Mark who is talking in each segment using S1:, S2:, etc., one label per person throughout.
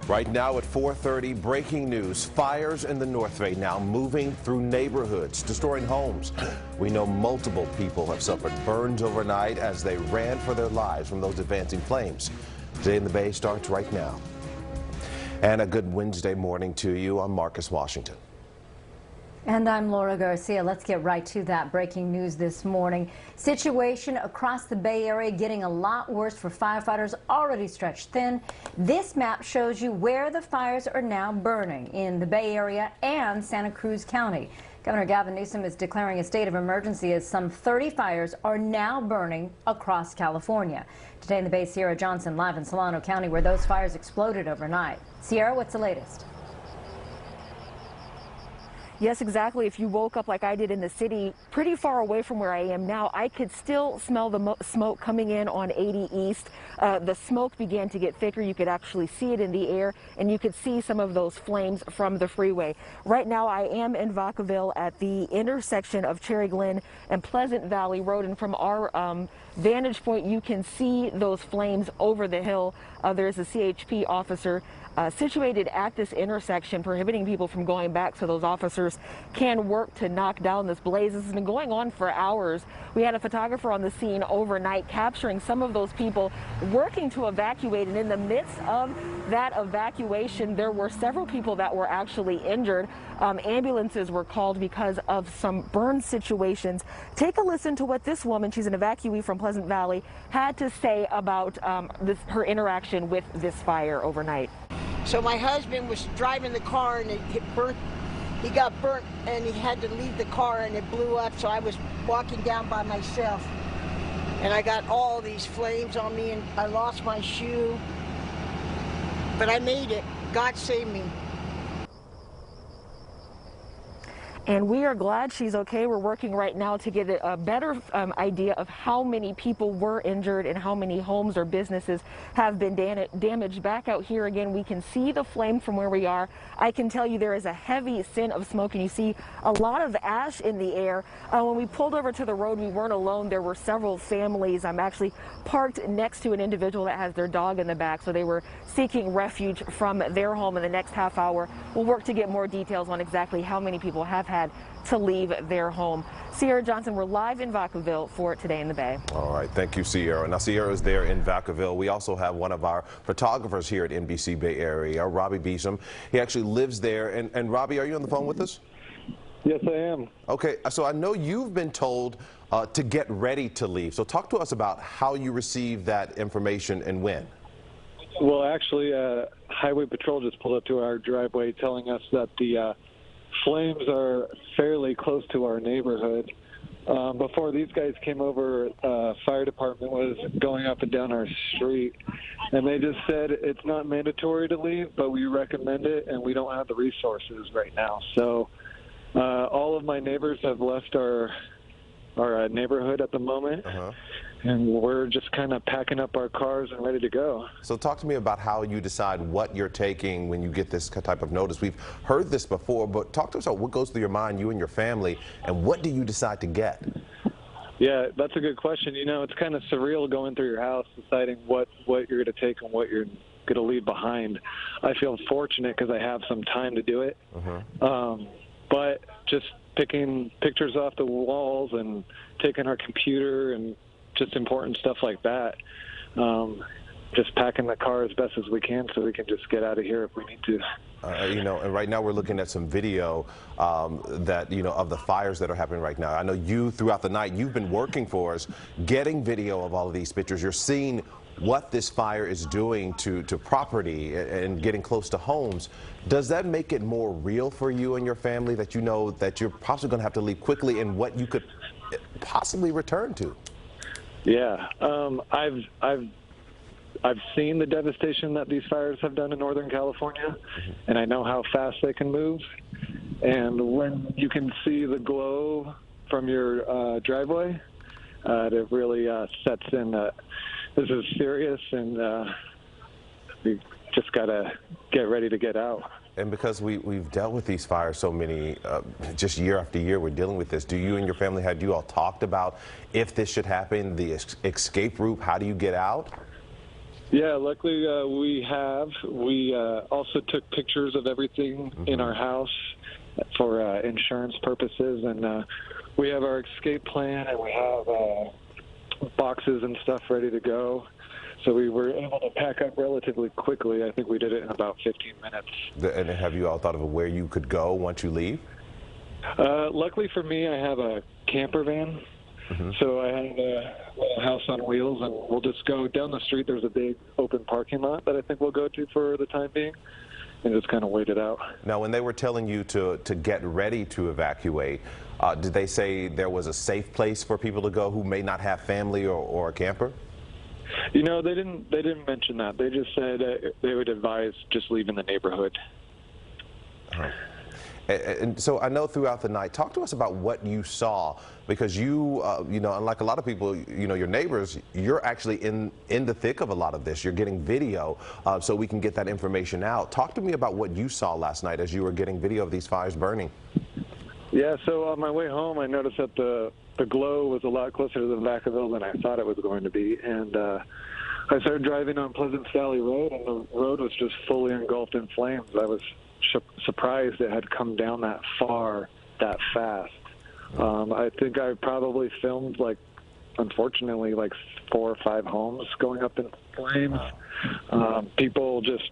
S1: Right now at 4:30, breaking news. Fires in the North Bay now moving through neighborhoods, destroying homes. We know multiple people have suffered burns overnight as they ran for their lives from those advancing flames. Today in the Bay starts right now. And a good Wednesday morning to you. I'm Marcus Washington.
S2: And I'm Laura Garcia. Let's get right to that breaking news this morning. Situation across the Bay Area getting a lot worse for firefighters already stretched thin. This map shows you where the fires are now burning in the Bay Area and Santa Cruz County. Governor Gavin Newsom is declaring a state of emergency as some 30 fires are now burning across California. Today in the Bay, Sierra Johnson live in Solano County where those fires exploded overnight. Sierra, what's the latest?
S3: Yes, exactly. If you woke up like I did in the city, pretty far away from where I am now, I could still smell the smoke coming in on 80 East. The smoke began to get thicker. You could actually see it in the air, and you could see some of those flames from the freeway. Right now, I am in Vacaville at the intersection of Cherry Glen and Pleasant Valley Road, and from our vantage point, you can see those flames over the hill. There's a CHP officer situated at this intersection, prohibiting people from going back so those officers can work to knock down this blaze. This has been going on for hours. We had a photographer on the scene overnight capturing some of those people working to evacuate, and in the midst of that evacuation, there were several people that were actually injured. Ambulances were called because of some burn situations. Take a listen to what this woman, she's an evacuee from Pleasant Valley, had to say about her interaction with this fire overnight.
S4: So my husband was driving the car and he got burnt and he had to leave the car and it blew up. So I was walking down by myself and I got all these flames on me and I lost my shoe. But I made it. God saved me.
S3: And we are glad she's okay. We're working right now to get a better idea of how many people were injured and how many homes or businesses have been damaged. Back out here again, we can see the flame from where we are. I can tell you there is a heavy scent of smoke, and you see a lot of ash in the air. When we pulled over to the road, we weren't alone. There were several families. I'm actually parked next to an individual that has their dog in the back, so they were seeking refuge from their home. In the next half hour, we'll work to get more details on exactly how many people have had to leave their home. Sierra Johnson, we're live in Vacaville for Today in the Bay.
S1: All right, thank you, Sierra. Now, Sierra is there in Vacaville. We also have one of our photographers here at NBC Bay Area, Robbie Beasom. He actually lives there. And Robbie, are you on the phone with us?
S5: Yes, I am.
S1: Okay, so I know you've been told to get ready to leave. So talk to us about how you received that information and when.
S5: Well, actually, Highway Patrol just pulled up to our driveway telling us that the flames are fairly close to our neighborhood. Before these guys came over, fire department was going up and down our street, and they just said it's not mandatory to leave, but we recommend it, and we don't have the resources right now. So all of my neighbors have left our neighborhood at the moment. And we're just kind of packing up our cars and ready to go.
S1: So talk to me about how you decide what you're taking when you get this type of notice. We've heard this before, but talk to us about what goes through your mind, you and your family, and what do you decide to get?
S5: Yeah, that's a good question. You know, it's kind of surreal going through your house, deciding what you're going to take and what you're going to leave behind. I feel fortunate because I have some time to do it. But just picking pictures off the walls and taking our computer and just important stuff like that. Just packing the car as best as we can so we can just get out of here if we need to.
S1: You know, and right now we're looking at some video that, you know, of the fires that are happening right now. I know you, throughout the night, you've been working for us, getting video of all of these pictures. You're seeing what this fire is doing to property and getting close to homes. Does that make it more real for you and your family that you know that you're possibly going to have to leave quickly and what you could possibly return to?
S5: Yeah, I've seen the devastation that these fires have done in Northern California, and I know how fast they can move. And when you can see the glow from your driveway, it really sets in that this is serious, and we just got to get ready to get out.
S1: And because we've dealt with these fires so many, just year after year, we're dealing with this. Do you and your family, had you all talked about if this should happen, the escape route, how do you get out?
S5: Yeah, luckily we have. We also took pictures of everything in our house for insurance purposes, and we have our escape plan, and we have boxes and stuff ready to go. So we were able to pack up relatively quickly. I think we did it in about 15 minutes.
S1: And have you all thought of where you could go once you leave?
S5: Luckily for me, I have a camper van. So I have a little house on wheels, and we'll just go down the street. There's a big open parking lot that I think we'll go to for the time being and just kind of wait it out.
S1: Now, when they were telling you to get ready to evacuate, did they say there was a safe place for people to go who may not have family or a camper?
S5: You know, they didn't mention that. They just said they would advise just leaving the neighborhood.
S1: And so I know throughout the night, talk to us about what you saw, because you know, unlike a lot of people, you know, your neighbors, you're actually in the thick of a lot of this. You're getting video so we can get that information out. Talk to me about what you saw last night as you were getting video of these fires burning.
S5: Yeah, so on my way home, I noticed that the glow was a lot closer to the Vacaville than I thought it was going to be. And I started driving on Pleasant Valley Road, and the road was just fully engulfed in flames. I was surprised it had come down that far that fast. I think I probably filmed, like, unfortunately, like 4 or 5 homes going up in flames. People just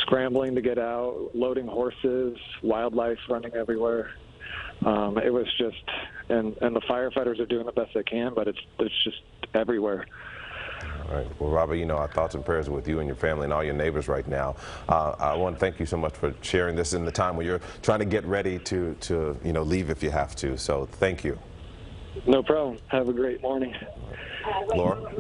S5: scrambling to get out, loading horses, wildlife running everywhere. It was just, and the firefighters are doing the best they can, but it's just everywhere.
S1: All right. Well, Robbie, you know, our thoughts and prayers are with you and your family and all your neighbors right now. I want to thank you so much for sharing this in the time when you're trying to get ready to you know, leave if you have to. So thank you.
S5: No problem. Have a great morning.
S1: Laura?